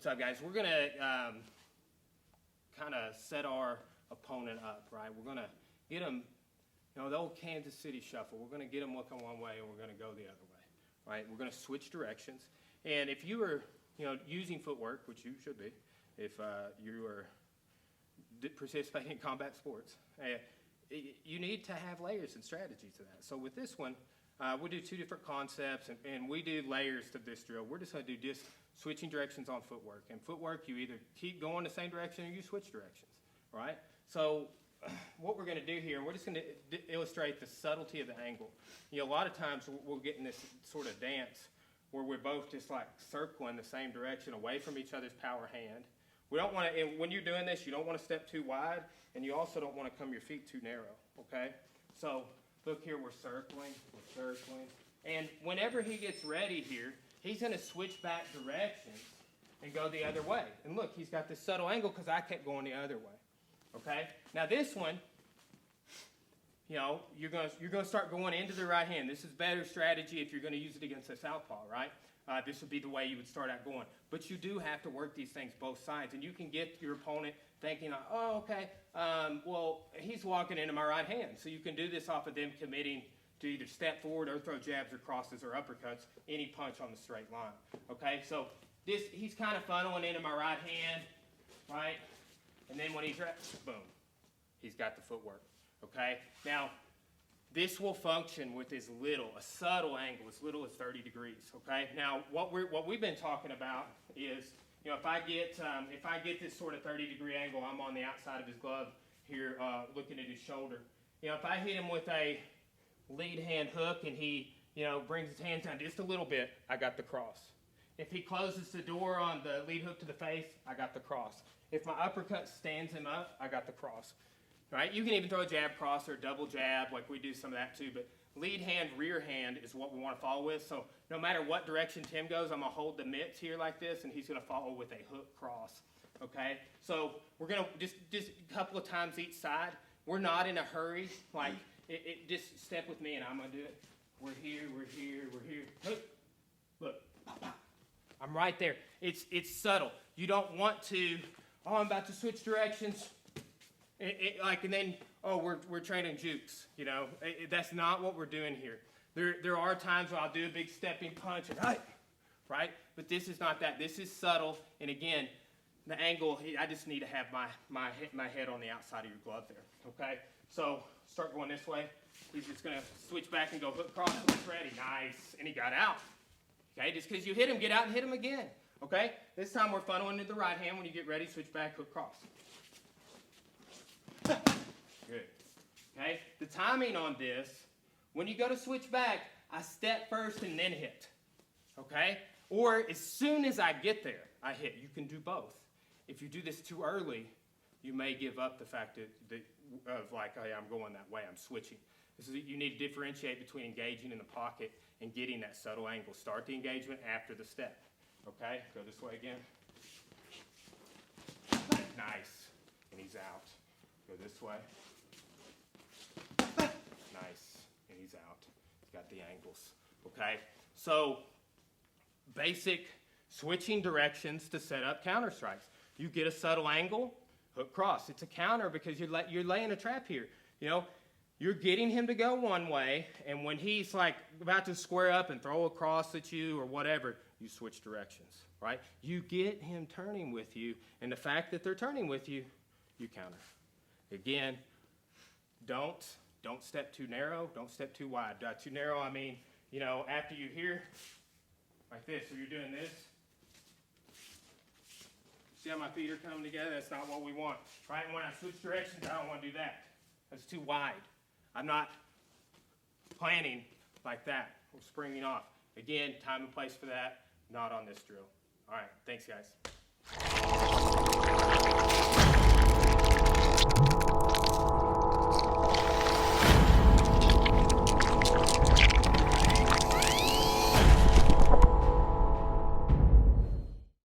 up, guys? We're going to kind of set our opponent up, right? We're going to get them, you know, the old Kansas City shuffle. We're going to get them looking one way, and we're going to go the other way, right? We're going to switch directions. And if you are, you know, using footwork, which you should be, if you are participating in combat sports, you need to have layers and strategy to that. So with this one, we'll do two different concepts, and we do layers to this drill. We're just going to do just switching directions on footwork. And footwork, you either keep going the same direction or you switch directions, right? So what we're going to do here, we're just going to illustrate the subtlety of the angle. You know, a lot of times we'll get in this sort of dance where we're both just like circling the same direction away from each other's power hand. We don't want to, and when you're doing this, you don't want to step too wide, and you also don't want to come your feet too narrow, okay? So look here, we're circling, and whenever he gets ready here, he's going to switch back directions and go the other way. And look, he's got this subtle angle because I kept going the other way, okay? Now this one, you know, you're going to start going into the right hand. This is better strategy if you're going to use it against a southpaw, right? This would be the way you would start out going. But you do have to work these things both sides. And you can get your opponent thinking, oh, okay, well, he's walking into my right hand. So you can do this off of them committing to either step forward or throw jabs or crosses or uppercuts, any punch on the straight line. Okay, so this, he's kind of funneling into my right hand, right? And then when he's ready, boom, he's got the footwork. Okay, now this will function with as little, a subtle angle, as little as 30 degrees. Okay, now what we've been talking about is, you know, if I get this sort of 30-degree angle, I'm on the outside of his glove here, looking at his shoulder. You know, if I hit him with a lead hand hook and he, you know, brings his hands down just a little bit, I got the cross. If he closes the door on the lead hook to the face, I got the cross. If my uppercut stands him up, I got the cross. Right? You can even throw a jab cross or a double jab, like we do some of that too, but lead hand, rear hand is what we want to follow with. So no matter what direction Tim goes, I'm going to hold the mitts here like this, and he's going to follow with a hook cross. Okay? So we're going to just a couple of times each side. We're not in a hurry. Like, just step with me, and I'm going to do it. We're here. Hook. Look. I'm right there. It's subtle. You don't want to, oh, I'm about to switch directions. And then, oh, we're training jukes, you know. That's not what we're doing here. There are times where I'll do a big stepping punch, and right? But this is not that. This is subtle, and again, the angle, I just need to have my head on the outside of your glove there, okay? So start going this way. He's just going to switch back and go hook cross when he's ready. Nice. And he got out. Okay, just because you hit him, get out and hit him again. Okay? This time we're funneling to the right hand. When you get ready, switch back, hook cross. Good. Okay? The timing on this, when you go to switch back, I step first and then hit. Okay? Or as soon as I get there, I hit. You can do both. If you do this too early, you may give up the fact of like, hey, I'm going that way, I'm switching. You need to differentiate between engaging in the pocket and getting that subtle angle. Start the engagement after the step. Okay? Go this way again. Nice. And he's out. Go this way. Nice. And he's out. He's got the angles. Okay? So, basic switching directions to set up counter strikes. You get a subtle angle, hook cross. It's a counter because you're laying a trap here. You know, you're getting him to go one way, and when he's like about to square up and throw a cross at you or whatever, you switch directions, right? You get him turning with you, and the fact that they're turning with you, you counter. Again, don't step too narrow, don't step too wide. Too narrow, I mean, you know, after you hear like this, so you're doing this. See how my feet are coming together? That's not what we want, right? And when I switch directions, I don't want to do that. That's too wide. I'm not planning like that. We're springing off. Again, time and place for that, not on this drill. All right, thanks, guys.